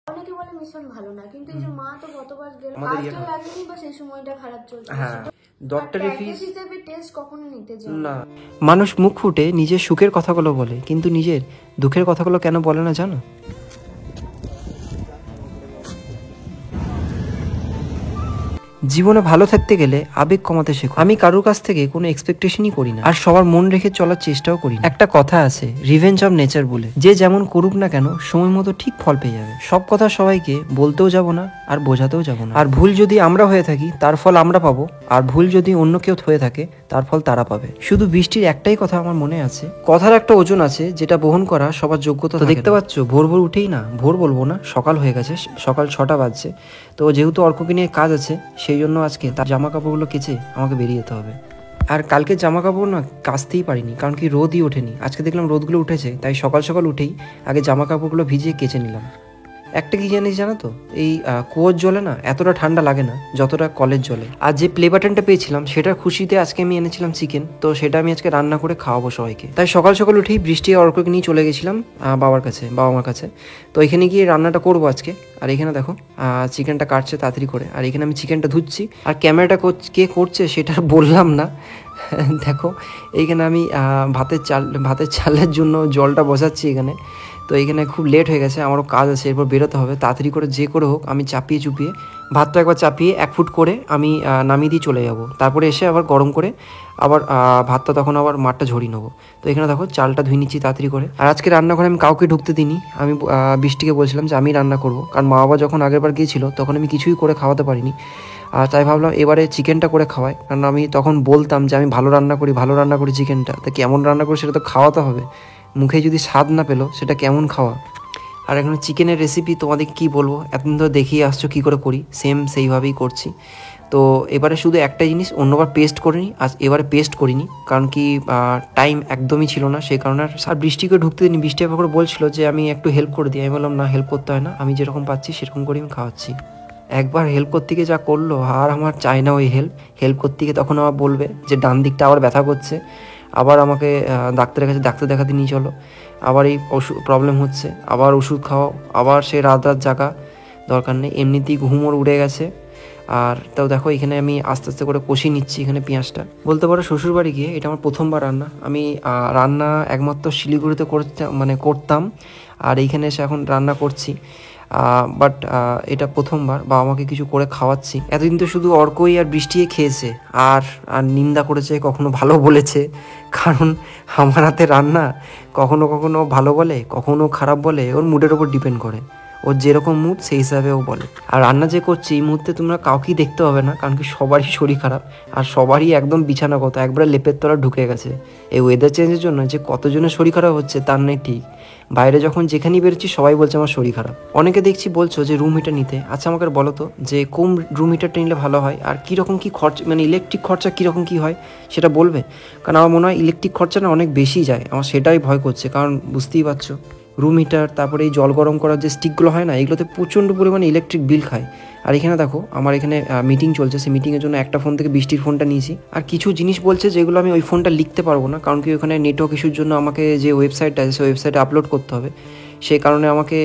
অনেকে বলে মিশন ভালো না, কিন্তু এই যে মা তো গতবার গেল, আজকে লাগেনি বা সেই সময়টা খারাপ চলছে। হ্যাঁ, ডক্টরের ফিস হিসেবে টেস্ট কখনো নিতে যায় না। মানুষ মুখ ফুটে নিজের সুখের কথাগুলো বলে, কিন্তু নিজের দুঃখের কথাগুলো কেন বলে না জানো? জীবনে ভালো থাকতে গেলে আবেগ কমাতে শেখো। আমি কারোর কাছ থেকে কোনো এক্সপেকটেশনই করি না, আর সবার মন রেখে চলার চেষ্টাও করি না। একটা কথা আছে, রিভেঞ্জ অফ নেচার বলে, যে যেমন করুক না কেন সময় মতো ঠিক ফল পেয়ে যাবে। সব কথা সবাইকে বলতেও যাব না, আর বোঝাতেও যাব না। আর ভুল যদি আমরা হয়ে থাকি তার ফল আমরা পাবো, আর ভুল যদি অন্য কেউ হয়ে থাকে তার ফল তারা পাবে। শুধু বৃষ্টির একটাই কথা আমার মনে আছে, কথার একটা ওজন আছে যেটা বহন করা সবার যোগ্যতা। দেখতে পাচ্ছ ভোর ভোর উঠেই না, ভোর বলবো না, সকাল হয়ে গেছে, সকাল 6টা বাজছে। তো যেহেতু অর্ককে নিয়ে কাজ আছে, সেই জন্য আজকে তার জামা কাপড়গুলো কেচে আমাকে বেরিয়ে যেতে হবে। আর কালকে জামা কাপড় না কাচতেই পারিনি, কারণ কি রোদই ওঠেনি। আজকে দেখলাম রোদগুলো উঠেছে, তাই সকাল সকাল উঠেই আগে জামা কাপড়গুলো ভিজিয়ে কেচে নিলাম। একটা কি জানিস জানো তো, এই কুয়োর জলে না এতটা ঠান্ডা লাগে না যতটা কলের জলে। আর যে প্লে বাটনটা পেয়েছিলাম সেটার খুশিতে আজকে আমি এনেছিলাম চিকেন, তো সেটা আমি আজকে রান্না করে খাওয়াবো সবাইকে। তাই সকাল সকাল উঠেই বৃষ্টি অর্ককে নিয়ে চলে গেছিলাম বাবা মার কাছে। তো এখানে গিয়ে রান্নাটা করবো আজকে। আর এখানে দেখো চিকেনটা কাটছে তাড়াতাড়ি করে, আর এখানে আমি চিকেনটা ধুচ্ছি। আর ক্যামেরাটা কে করছে সেটা বললাম না। দেখো এইখানে আমি ভাতের চালের জন্য জলটা বসাচ্ছি এখানে। তো এখানে খুব লেট হয়ে গেছে, আমারও কাজ আছে, এরপর বেরোতে হবে। তাড়াতাড়ি করে যে করে হোক আমি চাপিয়ে চুপিয়ে ভাতটা একবার চাপিয়ে 1 ফুট করে আমি নামিয়ে দিয়ে চলে যাব। তারপরে এসে আবার গরম করে আবার ভাতটা তখন আবার মাঠটা ঝরিয়ে নেবো। তো এখানে দেখো চালটা ধুয়ে নিচ্ছি তাড়াতাড়ি করে। আর আজকে রান্নাঘরে আমি কাউকে ঢুকতে দিইনি, আমি বৃষ্টিকে বলছিলাম যে আমি রান্না করবো, কারণ মা বাবা যখন আগেরবার গিয়েছিল তখন আমি কিছুই করে খাওয়াতে পারিনি। আর তাই ভাবলাম এবারে চিকেনটা করে খাওয়াই, কারণ আমি তখন বলতাম যে আমি ভালো রান্না করি চিকেনটা, তা কেমন রান্না করি সেটা তো খাওয়াতে হবে। মুখে যদি স্বাদ না পেলো সেটা কেমন খাওয়া। আর এখন চিকেনের রেসিপি তোমাদেরকে কী বলবো, এতদিন ধরে দেখিয়ে আসছো কী করে করি, সেইভাবেই করছি। তো এবারে শুধু একটা জিনিস, অন্যবার পেস্ট করিনি, আজ এবারে পেস্ট করিনি, কারণ কি টাইম একদমই ছিল না, সেই কারণে। আর বৃষ্টিকে ঢুকতে দিইনি। বৃষ্টি একবার করে বলছিল যে আমি একটু হেল্প করে দিই, আমি বললাম না, হেল্প করতে হয় না, আমি যেরকম পাচ্ছি সেরকম করে আমি খাওয়াচ্ছি। একবার হেল্প করতে গিয়ে যা করলো, আর আমার চাই না ওই হেল্প করতে গিয়ে। তখন আমার বলবে যে ডান দিকটা আবার ব্যথা করছে, আবার আমাকে ডাক্তার দেখাতে নিয়ে চলো, আবার এই প্রবলেম হচ্ছে, আবার ওষুধ খাও, আবার সে রাত জাগা, দরকার নেই, এমনিতেই ঘুমোর উড়ে গেছে। আর তাও দেখো এখানে আমি আস্তে আস্তে করে কষিয়ে নিচ্ছি এখানে পেঁয়াজটা। বলতে পারো শ্বশুরবাড়ি গিয়ে এটা আমার প্রথমবার রান্না। আমি রান্না একমাত্র শিলিগুড়িতে করতাম, আর এইখানে এসে এখন রান্না করছি। বাট এটা প্রথমবার বাবা আমাকে কিছু করে খাওয়াচ্ছি। এতদিন তো শুধু অর্কই আর বৃষ্টিয়ে খেয়েছে, আর নিন্দা করেছে, কখনো ভালো বলেছে। কারণ আমার হাতে রান্না কখনো কখনো ভালো বলে, কখনো খারাপ বলে, ওর মুডের ওপর ডিপেন্ড করে। ওর যেরকম মুড সেই হিসাবে ও বলে। আর রান্না যে করছি এই মুহূর্তে তোমরা কাউকেই দেখতে হবে না, কারণ কি সবারই শরীর খারাপ, আর সবারই একদম বিছানাগত, একবারে লেপের তলা ঢুকে গেছে। এই ওয়েদার চেঞ্জের জন্য যে কতজনের শরীর খারাপ হচ্ছে তার নেই ঠিক। বাইরে যখন যেখানেই বেরোচ্ছি সবাই বলছে আমার শরীর খারাপ। অনেকে দেখছি বলছো যে রুম হিটার নিতে। আচ্ছা আমাকে বলো তো যে কোন রুম হিটারটা নিলে ভালো হয়, আর কীরকম কী খরচা, মানে ইলেকট্রিক খরচা কীরকম কী হয় সেটা বলবে। কারণ আমার মনে হয় ইলেকট্রিক খরচা না অনেক বেশি যায়, আমার সেটাই ভয় করছে। কারণ বুঝতেই পারছো রুম হিটার, তারপরে এই জল গরম করার যে স্টিকগুলো হয় না, এগুলোতে প্রচণ্ড পরিমাণে ইলেকট্রিক বিল খায়। আর এখানে দেখো আমার এখানে মিটিং চলছে, সেই মিটিংয়ের জন্য একটা ফোন থেকে বৃষ্টির ফোনটা নিয়েছি। আর কিছু জিনিস বলছে যেগুলো আমি ওই ফোনটা লিখতে পারবো না, কারণ কি ওখানে নেটওয়ার্ক ইস্যুর জন্য আমাকে যে ওয়েবসাইটটা আছে সেই ওয়েবসাইটে আপলোড করতে হবে। সেই কারণে আমাকে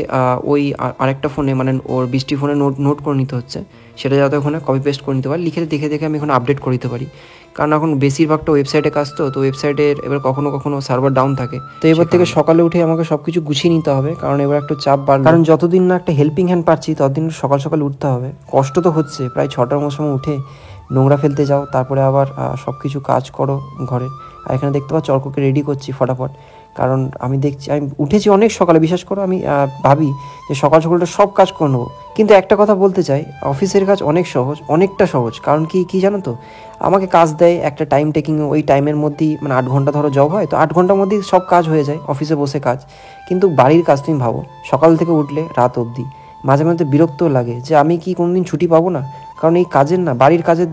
ওই আরেকটা ফোনে, মানে ওর বৃষ্টি ফোনে নোট করে নিতে হচ্ছে, সেটা যাতে ওখানে কপি পেস্ট করে নিতে পারি, দেখে আমি ওখানে আপডেট করে দিতে পারি। কারণ এখন বেশিরভাগটা ওয়েবসাইটে কাজ, তো ওয়েবসাইটের এবার কখনো কখনো সার্ভার ডাউন থাকে। তো এবার থেকে সকালে উঠে আমাকে সব কিছু গুছিয়ে নিতে হবে, কারণ এবার একটু চাপ বাড়বে। কারণ যতদিন না একটা হেল্পিং হ্যান্ড পাচ্ছি ততদিন সকাল সকাল উঠতে হবে। কষ্ট তো হচ্ছে, প্রায় 6টার সময় উঠে নোংরা ফেলতে যাও, তারপরে আবার সব কিছু কাজ করো ঘরে। আর এখানে দেখতে পাচ্ছি অর্ককে রেডি করছি ফটাফট, কারণ আমি উঠেছি অনেক সকালে। বিশ্বাস করো আমি ভাবি যে সকাল সকালটা সব কাজ করে নেবো, কিন্তু একটা কথা বলতে চাই, অফিসের কাজ অনেকটা সহজ। কারণ কি জানো তো, আমাকে কাজ দেয় একটা টাইম টেকিং, ওই টাইমের মধ্যেই, মানে 8 ঘন্টা ধরো জব হয়, তো 8 ঘন্টার মধ্যেই সব কাজ হয়ে যায় অফিসে বসে কাজ। কিন্তু বাড়ির কাজ তুমি ভাবো, সকাল থেকে উঠলে রাত অবধি, মাঝে মাঝে বিরক্তও লাগে যে আমি কি কোনোদিন ছুটি পাবো না। কারণ এই কাজের না, বাড়ির কাজের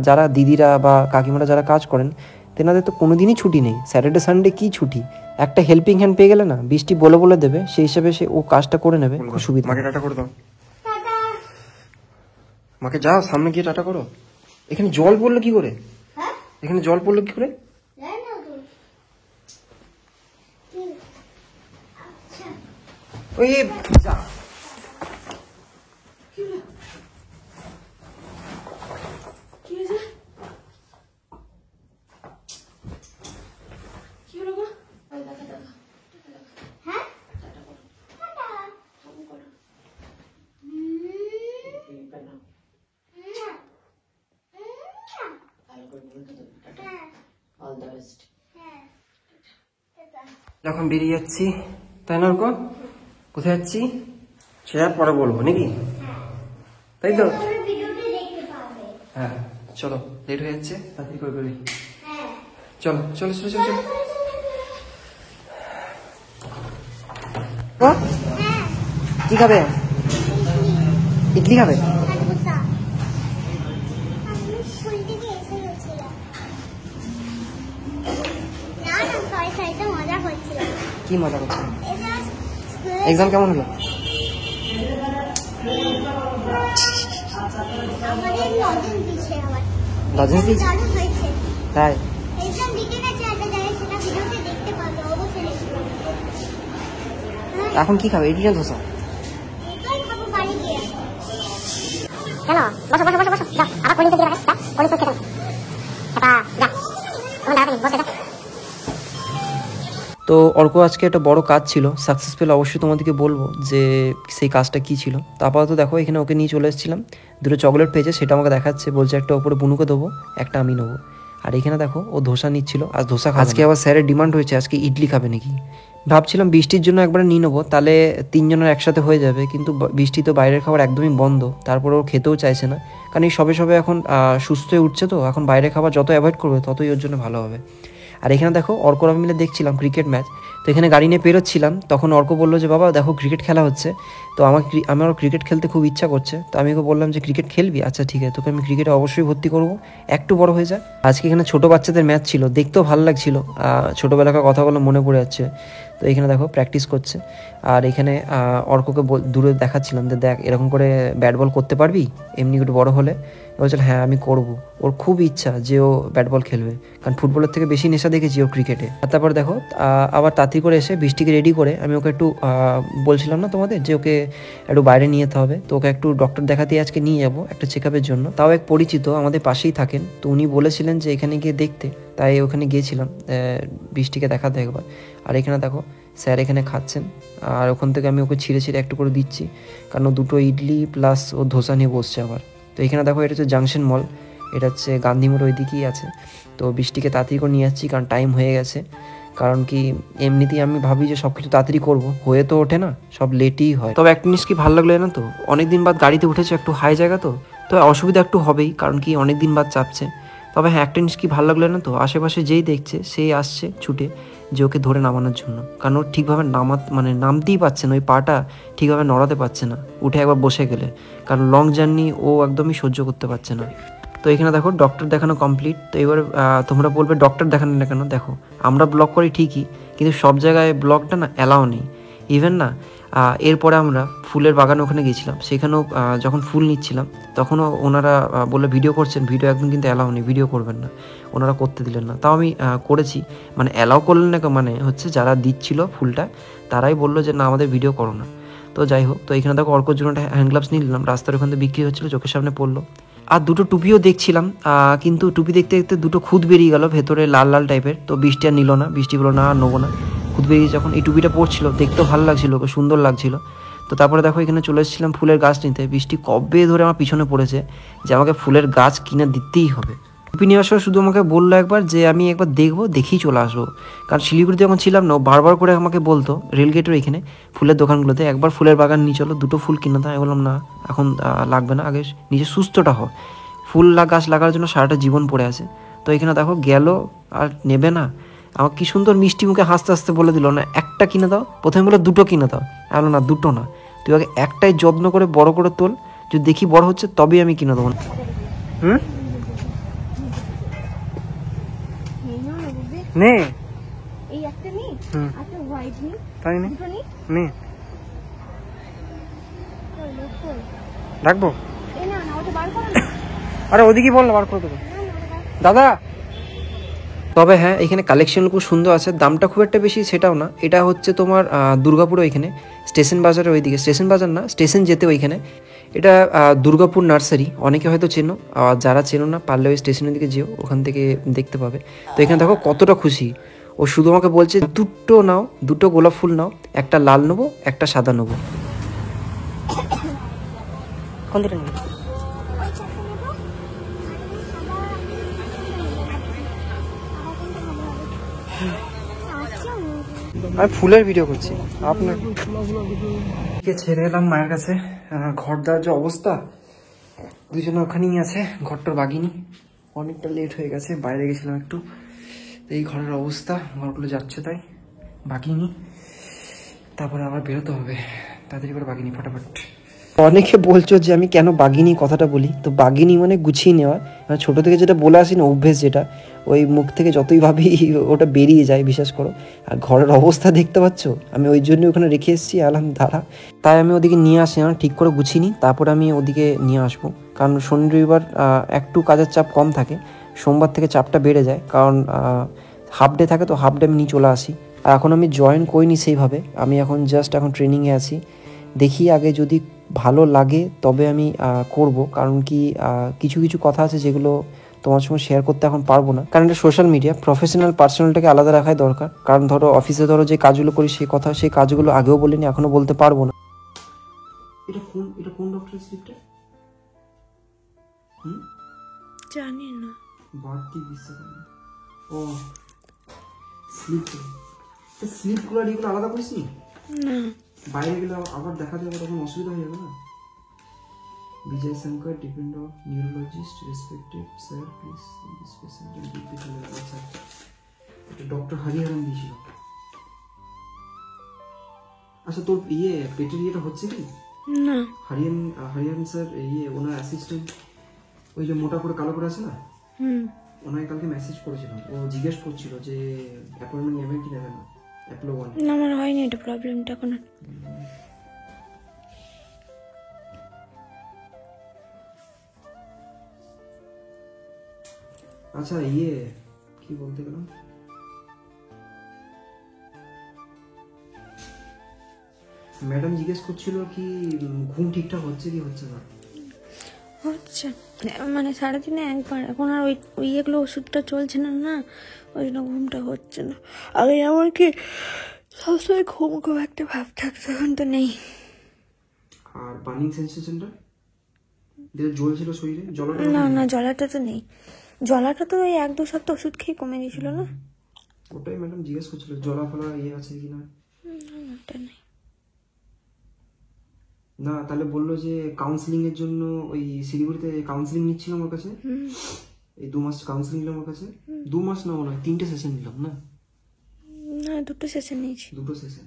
যারা দিদিরা বা কাকিমারা যারা কাজ করেন তেনাদের তো কোনো দিনই ছুটি নেই, স্যাটারডে সানডে কি ছুটি। একটা হেল্পিং হ্যান্ড পেয়ে গেলে না, বৃষ্টি বলে দেবে, সেই হিসাবে সে ও কাজটা করে নেবে, খুব সুবিধা। মাকে টাটা করে দাও, মাকে যাও সামনে গিয়ে টাটা করো। এখানে জল পড়লো কি করে? এখানে জল পড়লো কি করে? ওই যা এখন বেরিয়ে যাচ্ছি, তাই না অর্ক? কোথায় যাচ্ছি সেটা পরে বলবো নাকি, তাই তো? হ্যাঁ চলো, লেট হয়ে যাচ্ছে, তাড়াতাড়ি করে বেরোই। চলো চলো চলো চলো চলো। কি খাবে? ইডলি খাবে? কি মজা করছে? এক্সাম কেমন হলো? তাই? এখন কি খাবে, ইডলি না ধোসা? কেন? বসো বসো বসো বসো, যাও আবার কলিজে দিয়ে রাখা, কলিজ খেতে যা, এখন দাঁড়াতে বসে যা। তো অর্ক আজকে একটা বড় কাজ ছিল, সাকসেস পেলে অবশ্যই তোমাদেরকে বলবো যে সেই কাজটা কি ছিল। তা আপাতত দেখো এখানে ওকে নিয়ে চলে এসেছিলাম, দুটো চকলেট পেয়েছে, সেটা আমাকে দেখাচ্ছে, বলছে একটা ওপরে বুনুকে দেবো, একটা আমি নেবো। আর এখানে দেখো ও ধোসা নিচ্ছিল, আজ ধোসা খাবে। আজকে আবার স্যারের ডিমান্ড হয়েছে আজকে ইডলি খাবে নাকি। ভাবছিলাম বৃষ্টির জন্য একবার নিয়ে নেবো, তাহলে তিনজনের একসাথে হয়ে যাবে, কিন্তু বৃষ্টি তো বাইরের খাবার একদমই বন্ধ, তারপর ও খেতেও চাইছে না, কারণ এই সবে সবে এখন সুস্থ হয়ে উঠছে, তো এখন বাইরের খাবার যত অ্যাভয়েড করবে ততই ওর জন্য ভালো হবে। আর এখানে দেখো অর্ক আমি মিলে দেখছিলাম ক্রিকেট ম্যাচ, তো এখানে গাড়ি নিয়ে পেরোচ্ছিলাম, তখন অর্ক বললো যে বাবা দেখো ক্রিকেট খেলা হচ্ছে, তো আমার ক্রিকেট খেলতে খুব ইচ্ছা করছে। তো আমি ওকে বললাম যে ক্রিকেট খেলবি? আচ্ছা ঠিক আছে, তোকে আমি ক্রিকেটে অবশ্যই ভর্তি করবো, একটু বড় হয়ে যায়। আজকে এখানে ছোটো বাচ্চাদের ম্যাচ ছিল, দেখতেও ভালো লাগছিল, ছোটোবেলাকার কথাগুলো মনে পড়ে যাচ্ছে। তো এখানে দেখো প্র্যাকটিস করছে, আর এখানে অর্ককে দূরে দেখাচ্ছিলাম যে দেখ এরকম করে ব্যাট বল করতে পারবি এমনি একটু বড় হলে। বলছিল হ্যাঁ আমি করব, ওর খুব ইচ্ছা যে ও ব্যাট বল খেলবে, কারণ ফুটবলের থেকে বেশি নেশা দেখেছি ওর ক্রিকেটে। আর তারপর দেখো আবার তাড়াতাড়ি করে এসে বৃষ্টিকে রেডি করে আমি ওকে একটু বলছিলাম না তোমাদের যে ওকে একটু বাইরে নিয়ে যেতে হবে, তো ওকে একটু ডক্টর দেখাতে আজকে নিয়ে যাবো একটা চেক আপের জন্য। তাও এক পরিচিত আমাদের পাশেই থাকেন, তো উনি বলেছিলেন যে এখানে গিয়ে দেখতে, তাই ওখানে গিয়েছিলাম বৃষ্টিকে দেখাতে একবার। আর এখানে দেখো স্যার এখানে খাচ্ছেন, আর ওখান থেকে আমি ওকে ছিঁড়ে ছিঁড়ে একটু করে দিচ্ছি, কারণ ও দুটো ইডলি প্লাস ও ধোসা নিয়ে বসছে আবার। তো এখানে দেখো এটা হচ্ছে জাংশন মল, এটা হচ্ছে গান্ধী মোড় ওই দিকেই আছে। তো বৃষ্টিকে তাড়াতাড়ি করে নিয়ে যাচ্ছি, কারণ টাইম হয়ে গেছে, কারণ কি এমনিতেই আমি ভাবি যে সব কিছু তাড়াতাড়ি করবো, হয়ে তো ওঠে না, সব লেটই হয়। তবে একটা জিনিস কি ভালো লাগলো না, তো অনেকদিন বাদ গাড়িতে উঠেছে, একটু হাই জায়গা তো অসুবিধা একটু হবেই, কারণ কি অনেকদিন বাদ চাপছে। তবে হ্যাঁ একটা জিনিস কি ভালো লাগলো না, তো আশেপাশে যেই দেখছে সেই আসছে ছুটে যে ওকে ধরে নামানোর জন্য, কারণ ও ঠিকভাবে নামতেই পারছে না, ওই পাটা ঠিকভাবে নড়াতে পারছে না উঠে একবার বসে গেলে, কারণ লং জার্নি ও একদমই সহ্য করতে পারছে না। তো এখানে দেখো ডক্টর দেখানো কমপ্লিট। তো এবার তোমরা বলবে ডক্টর দেখানো না কেন, দেখো আমরা ব্লগ করি ঠিকই, কিন্তু সব জায়গায় ব্লগটা না অ্যালাও নেই। ইভেন না এরপরে আমরা ফুলের বাগানে ওখানে গেছিলাম, সেখানেও যখন ফুল নিচ্ছিলাম তখনও ওনারা বললো ভিডিও করছেন, ভিডিও একদম কিন্তু অ্যালাও নেই, ভিডিও করবেন না, ওনারা করতে দিলেন না। তাও আমি করেছি, মানে অ্যালাও করলেন না, মানে হচ্ছে যারা দিচ্ছিল ফুলটা তারাই বললো যে না আমাদের ভিডিও করো না। তো যাই হোক, তো এখানে দেখো অর্কর জন্য একটা হ্যান্ড গ্লাভস নিয়ে নিলাম, রাস্তার ওখান থেকে বিক্রি হচ্ছিলো, চোখের সামনে পড়লো। আর দুটো টুপিও দেখছিলাম, কিন্তু টুপি দেখতে দেখতে দুটো খুদ বেরিয়ে গেল ভেতরে লাল লাল টাইপের, তো বৃষ্টি আর নিল না, বৃষ্টি বলো না আর নেবো না। খুদ বেরিয়ে যখন এই টুপিটা পড়ছিল দেখতেও ভালো লাগছিল, সুন্দর লাগছিল। তো তারপরে দেখো এখানে চলে এসেছিলাম ফুলের গাছ নিতে, বৃষ্টি কবে ধরে আমার পিছনে পড়েছে যে আমাকে ফুলের গাছ কিনে দিতেই হবে। টুপি নিয়ে আসার শুধু আমাকে বললো একবার যে আমি একবার দেখবো, দেখেই চলে আসবো, কারণ শিলিগুড়িতে যখন ছিলাম না বারবার করে আমাকে বলতো রেলগেটের এখানে ফুলের দোকানগুলোতে একবার ফুলের বাগান নিয়ে চলো, দুটো ফুল কিনে দাও। আমি বললাম না এখন লাগবে না, আগে নিজে সুস্থটা হয়, ফুল গাছ লাগার জন্য সারাটা জীবন পড়ে আছে। তো এখানে দেখো গেল আর নেবে না, আমাকে কি সুন্দর মিষ্টি মুখে হাসতে হাসতে বলে দিল না একটা কিনে দাও, প্রথমে বলে দুটো কিনে দাও, আমি না দুটো না, তুই আগে একটাই যত্ন করে বড় করে তোল, যদি দেখি বড় হচ্ছে তবেই আমি কিনে দেবো। নে এই একটা নি, একটা হোয়াইট নি, তাই নে দুটো নি, নে কই রাখবো। এই না না ওটা বার করো না, আরে ওদিকে বল না, বার করে দেবো দাদা। তবে হ্যাঁ এখানে কালেকশন খুব সুন্দর আছে, দামটা খুব একটা বেশি সেটাও না। এটা হচ্ছে তোমার দুর্গাপুর ওইখানে স্টেশন বাজারের ওইদিকে, স্টেশন বাজার না স্টেশন যেতে ওইখানে, এটা দুর্গাপুর নার্সারি, অনেকে হয়তো চেনো, আর যারা চেনো না পারলে ওই স্টেশনের দিকে যেও, ওখান থেকে দেখতে পাবে। তো এখানে দেখো কতটা খুশি, ও শুধু আমাকে বলছে দুটো নাও, দুটো গোলাপ ফুল নাও, একটা লাল নেবো একটা সাদা নেবো। কোন দুটো নেবো? আমি ফুলের ভিডিও করছি আপনার ছেড়ে এলাম মায়ের কাছে। ঘর দেওয়ার যে অবস্থা, দুজনে ওখানেই আছে, ঘরটার বাগিনি, অনেকটা লেট হয়ে গেছে, বাইরে গেছিলাম একটু, এই ঘরের অবস্থা, ঘরগুলো যাচ্ছে তাই বাগিনি, তারপরে আবার বেরোতে হবে, তাড়াতাড়ি করে বাগিনি ফটাফট। অনেকে বলছো যে আমি কেন বাগিনি কথাটা বলি, তো বাগিনি মানে গুছিয়ে নেওয়া, মানে ছোটো থেকে যেটা বলে আসি না অভ্যেস, যেটা ওই মুখ থেকে যতই ভাবি ওটা বেরিয়ে যায়, বিশ্বাস করো। আর ঘরের অবস্থা দেখতে পাচ্ছ, আমি ওই জন্য ওখানে রেখে এসেছি, আলাম দাঁড়া, তাই আমি ওদিকে নিয়ে আসি না, ঠিক করে গুছিয়ে নিই, তারপর আমি ওদিকে নিয়ে আসবো। কারণ শনি রবিবার একটু কাজের চাপ কম থাকে, সোমবার থেকে চাপটা বেড়ে যায়, কারণ হাফ ডে থাকে, তো হাফ ডে আমি নিয়ে চলে আসি। আর এখন আমি জয়েন করিনি সেইভাবে, আমি এখন জাস্ট এখন ট্রেনিংয়ে আছি, দেখি আগে যদি ভালো লাগে তবে আমি করব। কারণ কি কিছু কিছু কথা আছে যেগুলো তোমার সঙ্গে শেয়ার করতে এখন পারবো না, কারণ এটা সোশ্যাল মিডিয়া, প্রফেশনাল পার্সোনালটাকে আলাদা রাখাই দরকার। কারণ ধরো অফিসে ধরো যে কাজগুলো করি সেই কথা, সেই কাজগুলো আগেও বলিনি, এখনো বলতে পারবো না। এটা কোন ডক্টরের স্লিপটা? জানি না, বাড়তি বিশ্বাস ও স্লিপগুলো এগুলো আলাদা করিস নি? না, বাইরে গেলে আবার দেখা যাবে, তখন অসুবিধা হয়ে যাবে না। Vijay Shankar, depend on neurologist, respected sir, please see this patient and give the level, sir. এটা ডক্টর হরিহরন দিয়েছিল। আচ্ছা তোর পেটের ইয়েটা হচ্ছে কি? না, হরিহরন স্যার ওনার অ্যাসিস্ট্যান্ট, ওই যে মোটা করে কালো করে আছে না, ওনাকে কালকে মেসেজ করেছিলাম, ও জিজ্ঞেস করছিল যে অ্যাপয়েন্টমেন্ট নেবেন কি নেবেন না, অ্যাপলো ওয়ান। না, আমার হয়নি এটা প্রবলেমটা এখন। আচ্ছা কি বলতে গেলাম, ম্যাডাম জিজ্ঞেস করছিল কি ঘুম ঠিকঠাক হচ্ছে কি হচ্ছে না? হচ্ছে, মানে সারাদিনে একবার, এখন আর ওই এগুলো ওষুধটা চলছে না, না ওই জন্য ঘুমটা হচ্ছে না। আগে আমার কি সবসময় ঘুম একটা ভাব থাকতো, এখন তো নেই। আর বার্নিং সেন্সেশনটা যেটা জ্বলছিল শরীরে, জ্বলাটা? না, জ্বলাটা তো নেই, জ্বলাটা তো ওই 1-2 সপ্তাহ ওষুধ খেয়ে কমে গেছিল না। ওটাই ম্যাডাম জিজ্ঞেস করছিল, জ্বলা ফলা আছে কিনা। ওটা নেই। না তাহলে বললো যে কাউন্সিলিং এর জন্য ওই শিলিগুড়িতে কাউন্সিলিং নিচ্ছিলাম ওর কাছে, এই 2 মাস কাউন্সিলিং নিলাম ওর কাছে, 2 মাস না মনে হয় 3টে সেশন নিলাম। না 2টো সেশন নিয়েছি। 2টো সেশন।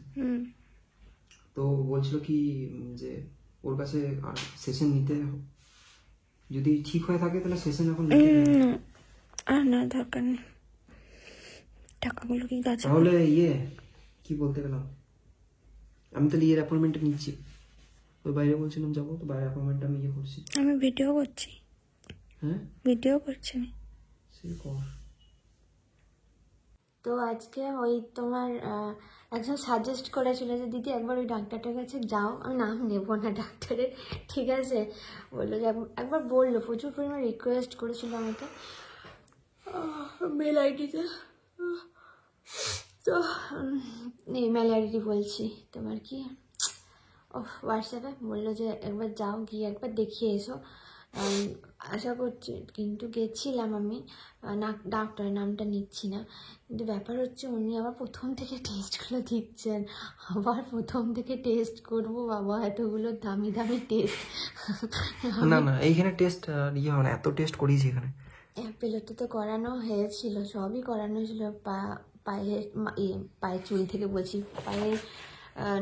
তো বলছিল কি যে ওর কাছে আর সেশন নিতে, যদি ঠিক হয়ে থাকে তাহলে সেশন এখন আর না, দরকার নেই, টাকাগুলো কি গাছে। তাহলে কি বলতে গেলাম, আমি তাহলে অ্যাপয়েন্টমেন্ট নিচ্ছি, ওই বাইরে বলছিলাম যাবো, তো বাইরে অ্যাপয়েন্টমেন্টটা আমি করছি। আমি ভিডিও করছি। হ্যাঁ ভিডিও করছি সে কর। তো আজকে ওই তোমার একজন সাজেস্ট করেছিল যে দিদি একবার ওই ডাক্তারটার কাছে যাও, আমি নাম নেবো না ডাক্তারের, ঠিক আছে, বললো যে একবার বললো, প্রচুর পরিমাণ রিকোয়েস্ট করেছিল আমাকে মেল আইডিতে, তো মেল আইডি বলছি তোমার কি হোয়াটসঅ্যাপে, বললো যে একবার যাও, গিয়ে একবার দেখিয়ে এসো, আশা করছি। কিন্তু গেছিলাম আমি, ডাক্তারের নামটা নিচ্ছি না, কিন্তু ব্যাপার হচ্ছে উনি আবার প্রথম থেকে টেস্টগুলো দিচ্ছেন, আবার প্রথম থেকে টেস্ট করবো, বাবা এতগুলো দামি দামি টেস্ট। না এইখানে টেস্ট হয় না, এত টেস্ট করিয়েছি এখানে। অ্যাপেলোতে তো করানো হয়েছিল, সবই করানো হয়েছিল, পায়ের চুল থেকে বলছি, পায়ের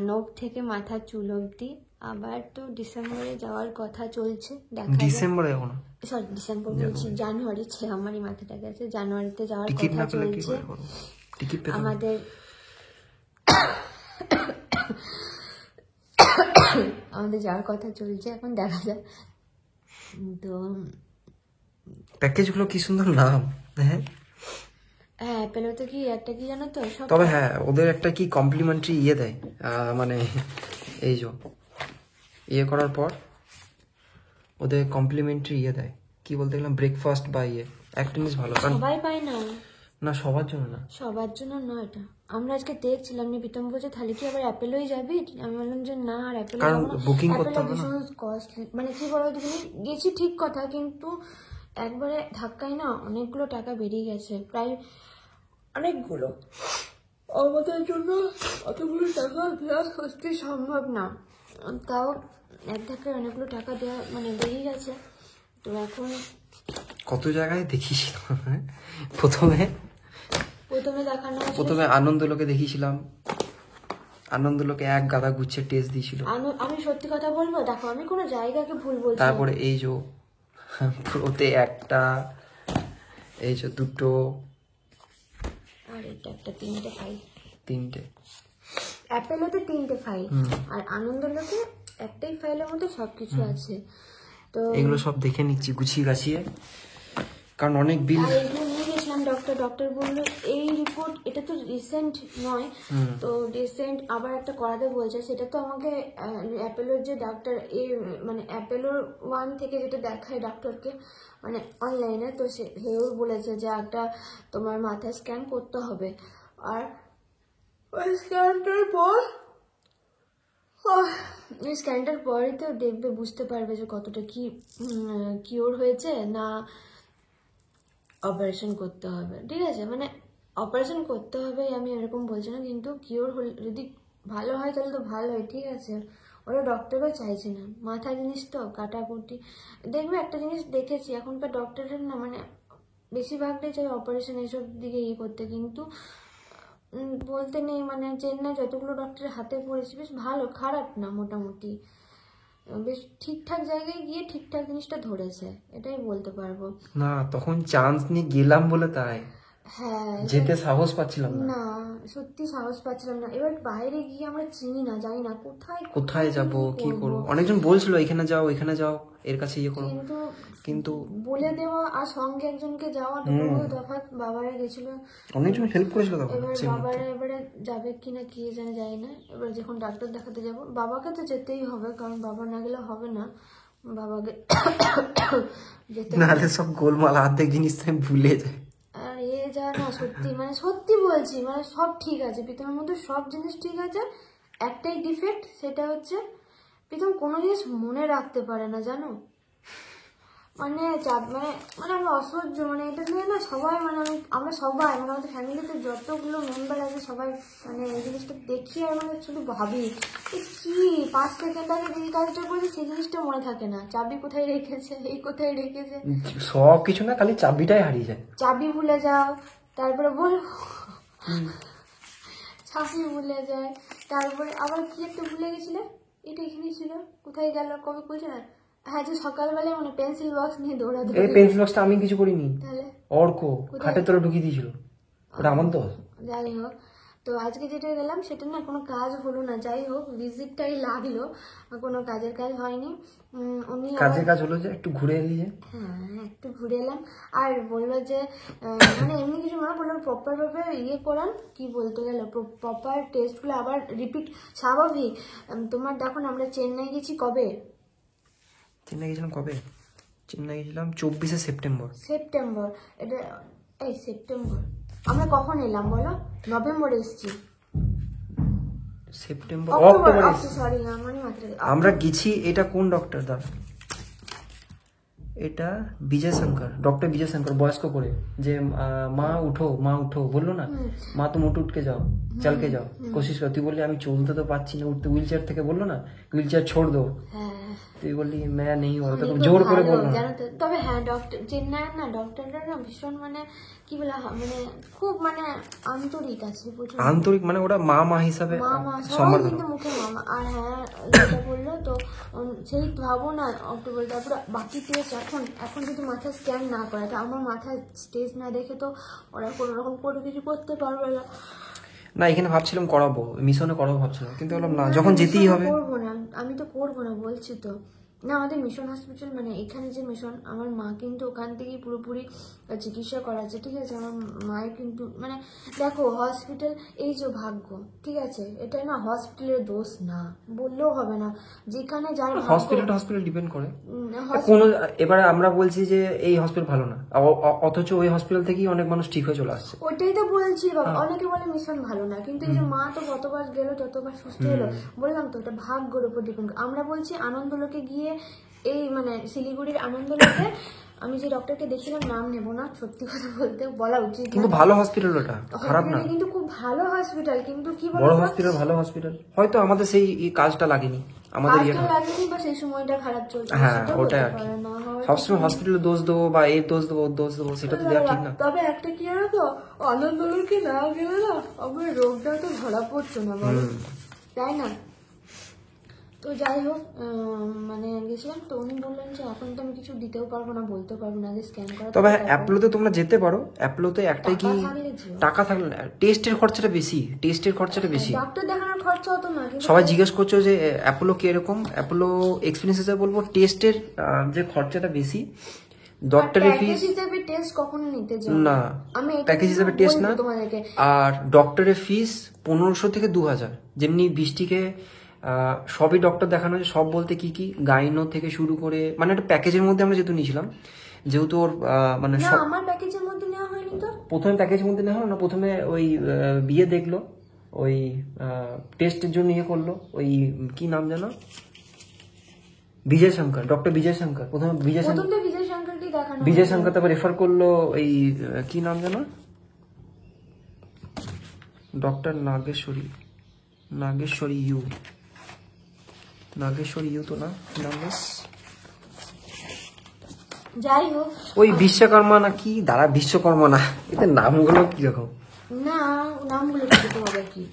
নখ থেকে মাথার চুল অবধি। আবার তো ডিসেম্বরে যাওয়ার কথা চলছে, দেখা ডিসেম্বরে এখন, সরি ডিসেম্বর বলছি, জানুয়ারি, আমারই মাথাটা গেছে, জানুয়ারিতে যাওয়ার কথা চলছে আমাদের। যাওয়ার কথা চলছে, এখন দেখা যাক। তো প্যাকেজগুলো কি সুন্দর নাম। হ্যাঁ অ্যাপেলোতে কি একটা কি জানো তো, তবে হ্যাঁ ওদের একটা কি কমপ্লিমেন্টারি দেয়, মানে এই যে করার পর ওদের কমপ্লিমেন্টারি দেয়, কি বলতে গেলাম ব্রেকফাস্ট বা একটা জিনিস ভালো, সবাই পায় না, না সবার জন্য না, সবার জন্য নয় এটা। আমরা আজকে দেখছিলাম, প্রীতম বলছে তাহলে কি আবার অ্যাপেলোই যাবি, আমি বললাম যে না, আর অ্যাপেলো বুকিং করতে হবে না, কস্টলি, মানে কি বলো তুমি, গেছি ঠিক কথা, কিন্তু একবারে ধাক্কায় না অনেকগুলো টাকা বেরিয়ে গেছে, প্রায় অনেকগুলো, আমাদের জন্য অতগুলো টাকা দেওয়া সত্যি সম্ভব না, তাও এক ধাক্কা অনেকগুলো টাকা দেওয়া মানে বেরিয়ে গেছে। তো এখন কত জায়গায় দেখিয়েছিলাম, প্রথমে দেখানো হয়েছিল, প্রথমে আনন্দলোকে দেখিয়েছিলাম, আনন্দলোকে এক গাদা গুচ্ছে টেস্ট দিয়েছিল। আমি সত্যি কথা বলবো, দেখো আমি কোনো জায়গাকে ভুল বলছি না। তারপরে এই যে পুরোতে একটা, এই যে দুটো, আর এটা একটা, তিনটে ফাইল, তিনটে অ্যাপেলোতে তিনটে ফাইল, আর আনন্দলোকে একটাই ফাইলের মধ্যে সবকিছু আছে। তো এগুলো সব দেখে নিচ্ছি গুছিয়ে গাছিয়ে, কারণ অনেক বিল। আর এগুলো নিয়ে গেছিলাম ডক্টর বললো এই রিপোর্ট, এটা তো রিসেন্ট নয়, তো রিসেন্ট আবার একটা করাতে বলছে। সেটা তো আমাকে অ্যাপেলোর যে ডাক্তার মানে অ্যাপেলোর 1 থেকে যেটা দেখায় ডাক্তারকে মানে অনলাইনে, তো সেও বলেছে যে একটা তোমার মাথায় স্ক্যান করতে হবে, আর স্ক্যানটার পরে তো দেখবে, বুঝতে পারবে যে কতটা কি কিওর হয়েছে না অপারেশন করতে হবে। ঠিক আছে, মানে অপারেশন করতে হবে আমি এরকম বলছি না, কিন্তু কিওর হলে যদি ভালো হয় তাহলে তো ভালো হয়। ঠিক আছে, ওরা ডক্টরও চাইছে না, মাথা জিনিস তো কাটাকুটি। দেখবে একটা জিনিস দেখেছি, এখনকার ডক্টরের না মানে বেশিরভাগটাই চাই অপারেশন এইসব দিকে করতে, কিন্তু বলতে নেই মানে চেন্নাই যতগুলো ডক্টরের হাতে পড়েছি বেশ ভালো, খারাপ না, মোটামুটি বেশ ঠিকঠাক জায়গায় গিয়ে ঠিকঠাক জিনিসটা ধরেছে, এটাই বলতে পারবো। না তখন চান্স নিয়ে গেলাম বলে তাই, হ্যাঁ যেতে সাহস পাচ্ছিলাম না। না, সত্যি সাহস পাচ্ছিলাম না। এবার বাইরে গিয়ে আমরা চিনি না, জানি না কোথায় যাব কি করব। অনেকজন বলছিল এখানে যাও এখানে যাও, এর কাছে ইয়ে করো, কিন্তু বলে দেওয়া আর সঙ্গে একজনকে যাওয়া দুটো তফাৎ। বাবারা গেছিল, অনেকজন হেল্প করেছিল তখন। এবার বাবারা এবারে যাবে কিনা কি জানে, যায় না। এবার যখন ডাক্তার দেখাতে যাব, বাবাকে তো যেতেই হবে, কারণ বাবা না গেলে হবে না, বাবাকে যেতে। নাহলে সব গোলমাল অর্ধেক জিনিস তো আমি ভুলে যাই। আর যা না, সত্যি মানে সত্যি বলছি, মানে সব ঠিক আছে প্রীতমের মধ্যে, সব জিনিস ঠিক আছে, একটাই ডিফেক্ট, সেটা হচ্ছে প্রীতম কোনো জিনিস মনে রাখতে পারে না, জানো। মানে মানে মানে আমি অসহ্য, মানে এটা নিয়ে না সবাই মানে আমরা সবাই মানে আমাদের ফ্যামিলিতে যতগুলো মেম্বার আছে সবাই মানে এই জিনিসটা দেখি আর মানে শুধু ভাবি কি 5 সেকেন্ড আগে যে কাজটা করেছে সেই জিনিসটা মনে থাকে না, চাবি কোথায় রেখেছে, এই কোথায় রেখেছে, সব কিছু না, খালি চাবিটাই হারিয়ে যায়। চাবি ভুলে যাও, তারপরে বলবো চাবি ভুলে যায়, তারপরে আবার কি একটা ভুলে গেছিলে, এটা এখানেই ছিল, কোথায় গেল কবে বলছে না। হ্যাঁ, যে সকালবেলায় মানে পেন্সিল বক্স নিয়ে দৌড়াতে, এই পেন্সিল বক্সটা আমি কিছু করিনি, তাহলে অর্ক খাটের তলে ঢুকিয়ে দিয়েছিল, ওটা আমার তো। যাই হোক, তো আজকে যেটা গেলাম সেটা না কোনো কাজ হলো না, যাই হোক ভিজিটটাই লাগলো, কোনো কাজের কাজ হয়নি। উনি কাজের কাজ হলো যে একটু ঘুরে এলি যে, হ্যাঁ একটু ঘুরে এলাম, আর বললো যে মানে এমনি কিছু না, বললাম প্রপার ভাবে ইয়ে করান, কি বলতে গেল প্রপার টেস্টগুলো আবার রিপিট, স্বাভাবিক। তোমার দেখো না, আমরা চেন্নাই গেছি কবে, চেন্নাই গেছিলাম কবে, চেন্নাই গেছিলাম 24শে সেপ্টেম্বর। সেপ্টেম্বর, এটা এই সেপ্টেম্বর আমরা কখন এলাম বলো, নভেম্বরে এসেছি, সেপ্টেম্বর অক্টোবর, অক্টোবরে সরি আমার মাত্রা। আমরা গেছি। এটা কোন ডক্টর দা, এটা বিজয় শঙ্কর, ডক্টর বিজয় শঙ্কর, বয়স্ক করে যে মা উঠো বললো না, মা তুমি উঠকে যাও, চলকে যাও, কোশিশ কর। তুই বললি আমি চলতে তো পারছি না, উঠতে হুইল চেয়ার থেকে বললো না, হুইল চেয়ার ছোড় দো, তুই বললি ম্যা নেই, ওরা তো জোর করে বললো না। তবে হ্যাঁ ডক্টর চেন্নাইয়ের না ডক্টররা না ভীষণ মানে কি বলে মানে খুব মানে আন্তরিক আছে, প্রচুর আন্তরিক, মানে ওরা মা হিসাবে মামা সবাই সম্মান কিন্তু মুখে মামা। আর হ্যাঁ যেটা বললো তো সেই ভাবো না অক্টোবর, তারপরে বাকি টেস্ট এখন যদি মাথায় স্ক্যান না করে, তো আমার মাথায় স্টেজ না দেখে তো ওরা কোনো রকম কোনো কিছু করতে পারবে না। না এখানে ভাবছিলাম করাবো, মিশনে করাবো ভাবছিলাম, কিন্তু বললাম না, যখন যেতেই হবে। করবো না, আমি তো করবো না বলছি তো। না আমাদের মিশন হসপিটাল মানে এখানে যে মিশন, আমার মা কিন্তু ওখান থেকেই পুরোপুরি চিকিৎসা করাচ্ছে। ঠিক আছে, আমার মায়ের কিন্তু মানে দেখো হসপিটাল এই যে ভাগ্য, ঠিক আছে, এটা না হসপিটালের দোষ না, বললেও হবে না, যেখানে যার হসপিটাল ডিপেন্ড করে কোনো। এবারে আমরা বলছি যে এই হসপিটাল ভালো না, অথচ ওই হসপিটাল থেকেই অনেক মানুষ ঠিক হয়ে চলে আসছে। ওটাই তো বলছি, অনেকে বলে মিশন ভালো না, কিন্তু এই যে মা তো যতবার গেল ততবার সুস্থ হলো, বললাম তো এটা ভাগ্যের উপর ডিপেন্ড করে। আমরা বলছি আনন্দলোকে গিয়ে এই মানে শিলিগুড়ির আনন্দলোকে আমি যে ডক্টরকে দেখিলাম, নাম নেব না, সত্যি কথা বলতে বলা উচিত, কিন্তু ভালো হসপিটাল, ওটা খারাপ না, কিন্তু খুব ভালো হসপিটাল, কিন্তু কি বলবো, বড় হসপিটাল, ভালো হসপিটাল। হয়তো আমাদের সেই কাজটা লাগেনি, আমাদের লাগেনি বা সেই সময়টা খারাপ চলছে, হ্যাঁ ওটাই আর কি। সবসময় হসপিটালে দোষ দেবো বা এর দোষ দেবো, ওর দোষ দেবো, সেটা তো দেওয়া ঠিক না। তবে একটা কি জানো তো, আনন্দলোকে না গেলে না আমার রোগটা তো ধরা পড়তো না, বলো তাই না? তো যাই হোক, মানে গেছিলাম, তো উনি বললেন যে এখন তো আমি কিছু দিতেও পারবো না, বলতে পারবো না, আগে স্ক্যান করা। তবে অ্যাপোলোতে তোমরা যেতে পারো, অ্যাপোলোতে একটাই কি টাকা থাকলে টেস্টের খরচাটা বেশি, টেস্টের খরচাটা বেশি, ডক্টর দেখানোর খরচা হতো না। সবাই জিজ্ঞেস করছো যে অ্যাপোলো কি এরকম, অ্যাপোলো এক্সপিরিয়েন্স হিসেবে বলবো টেস্টের যে খরচাটা বেশি, ডক্টরের ফিস হিসেবে টেস্ট কখনো নিতে যাও না, আমি প্যাকেজ হিসেবে টেস্ট না, তোমাদেরকে। আর ডক্টরের ফিস 1500 থেকে 2000, যেমনি বৃষ্টিকে সবই ডক্টর দেখানো হয়েছে, সব বলতে কি কি গাইনো থেকে শুরু করে, মানে একটা প্যাকেজের মধ্যে আমরা যেহেতু নিয়েছিলাম, যেহেতু ওর মানে আমার প্যাকেজের মধ্যে নেওয়া হয়নি তো। প্রথমে প্যাকেজের মধ্যে নেওয়া হলো না, প্রথমে ওই বিয়ে দেখলো, ওই টেস্টের জন্য ইয়ে করলো, ওই কি নাম জানো, বিজয় শঙ্কর, ডক্টর বিজয় শঙ্কর, প্রথমে বিজয় শঙ্করকে দেখানো, বিজয় শঙ্কর, তারপর রেফার করলো ওই কি নাম জানো, ডক্টর নাগেশ্বরী ইউ তো না, নাম বেশ, যাই হোক ওই বিশ্বকর্মা না কি, দাঁড়া বিশ্বকর্মা না, এতে নামগুলো কিরকম, না নামগুলো কি হবে কি,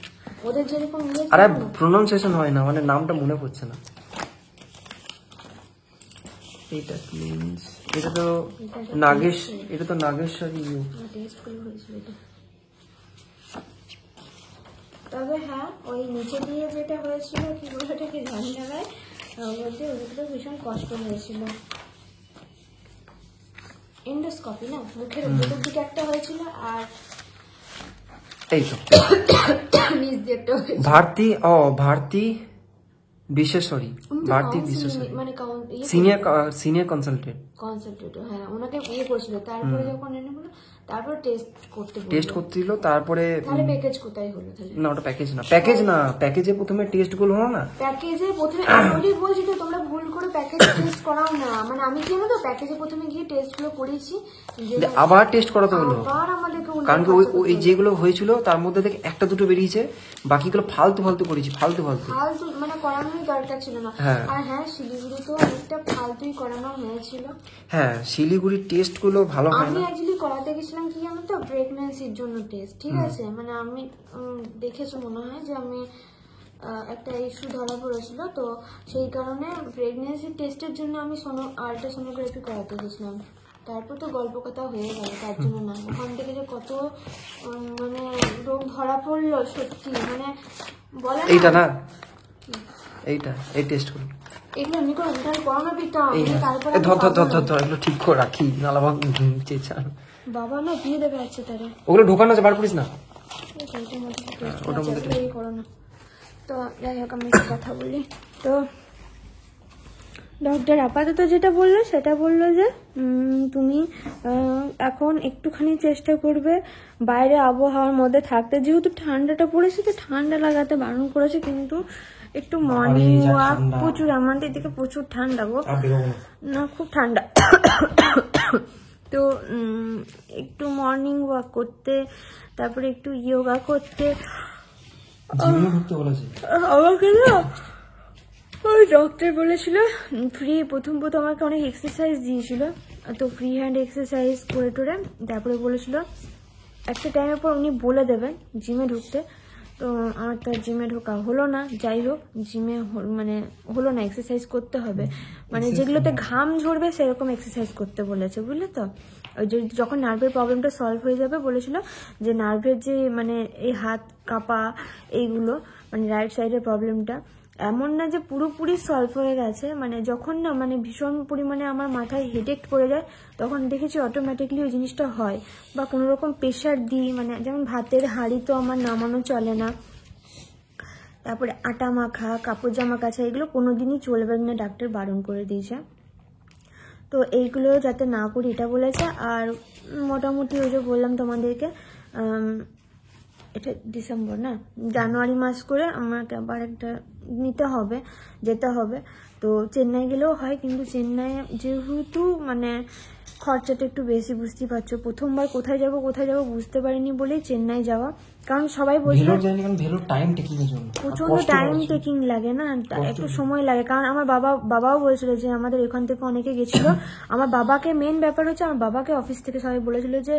ওদের যেরকম আরে প্রোনাউন্সিয়েশন হয় না, মানে নামটা মনে পড়ছে না। এটা মিন্স এটা তো নাগেশ্বরী ইউ। তবে হ্যাঁ, ওই নিচে দিয়ে যেটা হয়েছিল কি বলে ওটাকে জানি না ভাই, বলতে ওগুলো ভীষণ কষ্ট হয়েছিল। এন্ডোস্কোপি না, মুখের উপরের দিকে একটা হয়েছিল, আর এই তো নিচ দিয়ে একটা হয়েছিল। ভারতী বিশ্বেশ্বরী, মানে সিনিয়র কনসালটেন্ট, হ্যাঁ ওনাকে ইয়ে করেছিল, তারপরে যখন এনে বলো, তারপর টেস্ট করতে দিল, তারপরে তাহলে প্যাকেজ কোথায় হলো তাহলে? না ওটা প্যাকেজ না, প্যাকেজে প্রথমে টেস্ট গুলো হলো না, প্যাকেজে প্রথমে আমি বলছি তো তোমরা ভুল করে প্যাকেজে টেস্ট করাও না, মানে আমি কি জানো তো, প্যাকেজে প্রথমে গিয়ে টেস্ট গুলো করেছি, আবার টেস্ট করাতে হলো, আবার আমাদেরকে কারণ কি ওই যেগুলো হয়েছিল তার মধ্যে থেকে একটা দুটো বেরিয়েছে, বাকিগুলো ফালতু করেছি, ফালতু মানে করানোই দরকার ছিল না। আর হ্যাঁ, শিলিগুড়িতেও অনেকটা ফালতুই করানো হয়েছিল। হ্যাঁ, শিলিগুড়ির টেস্ট গুলো ভালো হয় না। আমি অ্যাকচুয়ালি করাতে গেছিলাম কি জানো তো, প্রেগন্যান্সির জন্য টেস্ট, ঠিক আছে, মানে আমি দেখেছো মনে হয় যে আমি একটা ইস্যু ধরা পড়েছিল, তো সেই কারণে প্রেগন্যান্সি টেস্টের জন্য আমি আল্ট্রাসোনোগ্রাফি করাতে গেছিলাম, তারপর তো গল্প কথা হয়ে গেল, তার জন্য না, ওখান থেকে যে কত মানে রোগ ধরা পড়লো সত্যি, মানে বলে এইটা না, এইটা এই টেস্ট গুলো এগুলো এমনি করে উল্টান করোনা পিতাম, তারপরে ধর এগুলো ঠিক করে রাখি, নালা বাবা না দিয়ে দেবে আছে তারে, ওগুলো ঢোকানো আছে, বার করিস না ওটার মধ্যে করোনা। তো যাই হোক, আমি একটা কথা বলি, তো ডক্টর আপাতত যেটা বললো সেটা বললো যে তুমি এখন একটুখানি চেষ্টা করবে বাইরে আবহাওয়ার মধ্যে থাকতে, যেহেতু ঠান্ডাটা পড়েছে তো ঠান্ডা লাগাতে বারণ করেছে, কিন্তু একটু মর্নিং ওয়াক, প্রচুর আমাদের দিকে প্রচুর ঠান্ডা গো, না খুব ঠান্ডা, তো একটু মর্নিং ওয়াক করতে, তারপরে একটু যোগা করতে, আমাকে না ওই ডক্টর বলেছিল ফ্রি, প্রথম আমাকে অনেক এক্সারসাইজ দিয়েছিল, তো ফ্রি হ্যান্ড এক্সারসাইজ করে টোরে, তারপরে বলেছিল একটা টাইমের পর উনি বলে দেবেন জিমে ঢুকতে, তো আমার তো জিমে ঢোকা হলো না, যাই হোক জিমে মানে হলো না, এক্সারসাইজ করতে হবে, মানে যেগুলোতে ঘাম ঝরবে সেরকম এক্সারসাইজ করতে বলেছে, বুঝলে তো, ওই যে যখন নার্ভের প্রবলেমটা সলভ হয়ে যাবে বলেছিল যে নার্ভের যে মানে এই হাত কাঁপা এইগুলো, মানে রাইট সাইডের প্রবলেমটা এমন না যে পুরোপুরি সলভ হয়ে গেছে, মানে যখন না মানে ভীষণ পরিমাণে আমার মাথায় হেডেক করে যায় তখন দেখেছি অটোমেটিকলি ওই জিনিসটা হয়, বা কোনো রকম প্রেশার দিই, মানে যেমন ভাতের হাঁড়ি তো আমার নামানো চলে না, তারপরে আটা মাখা, কাপড় জামা কাচা, এগুলো কোনোদিনই চলবে না, ডাক্তার বারণ করে দিয়েছে, তো এইগুলো যাতে না করি এটা বলেছে। আর মোটামুটি ওই যে বললাম তোমাদেরকে, এটা ডিসেম্বর না জানুয়ারি মাস করে আমাকে আবার একটা যেতে হবে, তো চেন্নাই গেলেও হয়, কিন্তু চেন্নাই যেহেতু মানে খরচাটা একটু বেশি, বুঝতেই পারছো। প্রথমবার কোথায় যাব বুঝতে পারিনি বলেই চেন্নাই যাওয়া। কারণ সবাই বলছে প্রচন্ড টাইম টেকিং লাগে না, একটু সময় লাগে। কারণ আমার বাবাও বলছিল যে আমাদের এখান থেকে অনেকে গেছিল। আমার বাবাকে মেন ব্যাপার হচ্ছে, আমার বাবাকে অফিস থেকে সবাই বলেছিল যে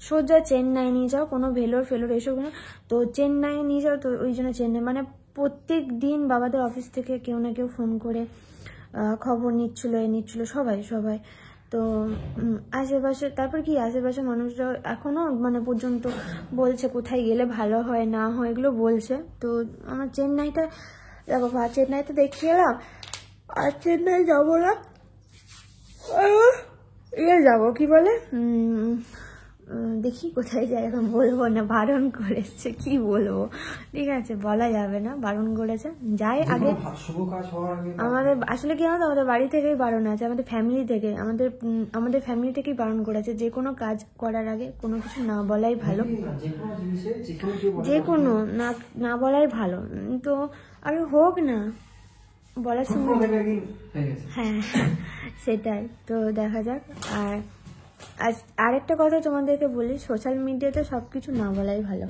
সোজা চেন্নাই নিয়ে যাও, কোনো ফেলোর এসব না, তো চেন্নাই নিয়ে যাও। তো ওই জন্য চেন্নাই মানে প্রত্যেক দিন বাবাদের অফিস থেকে কেউ না কেউ ফোন করে খবর নিচ্ছিল সবাই। তো আশেপাশে, তারপর কি আশেপাশে মানুষরা এখনো মানে পর্যন্ত বলছে কোথায় গেলে ভালো হয় না হয় এগুলো বলছে। তো আমার চেন্নাইটা দেখো, চেন্নাইতে দেখে এলাম, আর চেন্নাই যাবো না, যাবো কি বলে দেখি কোথায় যাই, এখন বলবো না, বারণ করেছে, কি বলবো, ঠিক আছে বলা যাবে না, বারণ করেছে। যাই আগে আমাদের আসলে কি জানো, আমাদের বাড়ি থেকেই বারণ আছে, আমাদের ফ্যামিলি থেকে, আমাদের ফ্যামিলি থেকেই বারণ করেছে যে কোনো কাজ করার আগে কোনো কিছু না বলাই ভালো, যে কোনো না বলাই ভালো। তো আর হোক না, বলার সময়, হ্যাঁ সেটাই। তো দেখা যাক। আর আরেকটা কথা তোমাদেরকে বলি, সোশ্যাল মিডিয়াতে সবকিছু না বলাই ভালো।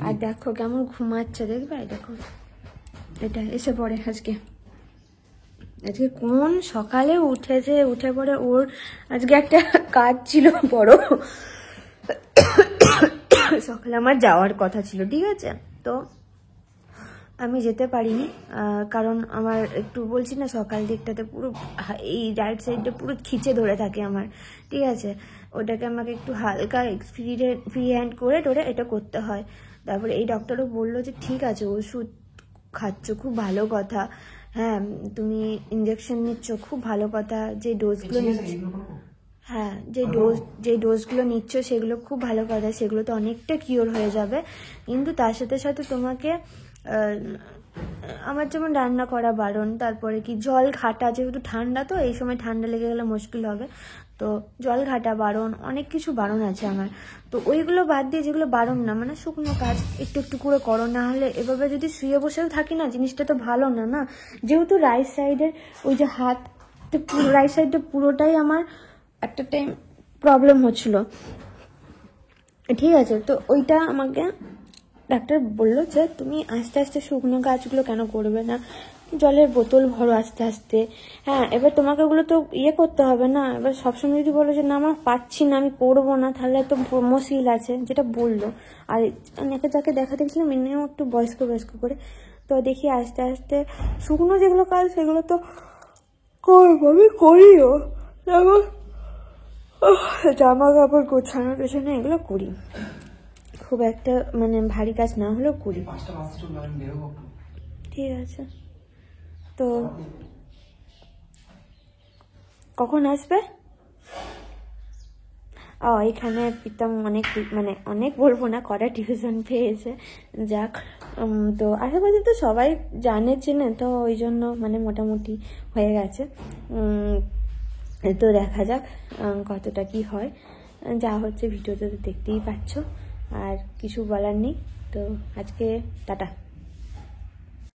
আর দেখো কেমন ঘুমাচ্ছে, দেখবে, দেখো এটা এসে পড়ে আজকে কোন সকালে উঠেছে, উঠে পড়ে ওর আজকে একটা কাজ ছিল বড়, সকালে আমার যাওয়ার কথা ছিল, ঠিক আছে, তো আমি যেতে পারিনি। কারণ আমার একটু বলছি না, সকাল দিকটাতে পুরো এই রাইট সাইডটা পুরো খিচে ধরে থাকে আমার, ঠিক আছে, ওটাকে আমাকে একটু হালকা ফ্রি হ্যান্ড করে টোরে এটা করতে হয়। তারপরে এই ডক্টরও বললো যে ঠিক আছে, ওষুধ খাচ্ছ, খুব ভালো কথা, হ্যাঁ তুমি ইঞ্জেকশন নিচ্ছ, খুব ভালো কথা, যে ডোজগুলো নিচ্ছ, হ্যাঁ যে ডোজগুলো নিচ্ছ সেগুলো খুব ভালো কথা, সেগুলো তো অনেকটা কিওর হয়ে যাবে। কিন্তু তার সাথে সাথে তোমাকে আমার যেমন রান্না করা বারণ, তারপরে কি জল ঘাটা, যেহেতু ঠান্ডা, তো এই সময় ঠান্ডা লেগে গেলে মুশকিল হবে, তো জল ঘাটা বারণ, অনেক কিছু বারণ আছে আমার। তো ওইগুলো বাদ দিয়ে যেগুলো বারণ না, মানে শুকনো কাজ একটু করে করো, না হলে এভাবে যদি শুয়ে বসেও থাকি না, জিনিসটা তো ভালো না। যেহেতু রাইট সাইডের ওই যে হাত, রাইট সাইডটা পুরোটাই আমার একটা টাইম প্রবলেম হচ্ছিল, ঠিক আছে, তো ওইটা আমাকে ডাক্তার বললো যে তুমি আস্তে আস্তে শুকনো কাজগুলো কেন করবে না, জলের বোতল ভরো আস্তে আস্তে, হ্যাঁ এবার তোমাকে ওগুলো তো করতে হবে না। এবার সবসময় যদি বলো যে না আমার পাচ্ছি না, আমি করবো না, তাহলে তো মুশকিল আছে, যেটা বললো। আর অনেকে যাকে দেখা দেখছিলাম মিনিমাম একটু বয়স্ক করে, তো দেখি আস্তে আস্তে শুকনো যেগুলো কাজ সেগুলো তো করবো, আমি করিও, যেমন জামা কাপড় গোছানো পেছনে এগুলো করি, খুব একটা মানে ভারী কাজ না হলেও করি, ঠিক আছে। তো কখন আসবে? এখানে প্রীতম অনেক বলবো না, কটা টিউশন পেয়েছে, যাক। তো আশেপাশে তো সবাই চেনে, তো ওই জন্য মানে মোটামুটি হয়ে গেছে। তো দেখা যাক কতটা কি হয়, যা হচ্ছে ভিডিওতে তো দেখতেই পাচ্ছ, আর কিছু বলার নেই। তো আজকে টাটা।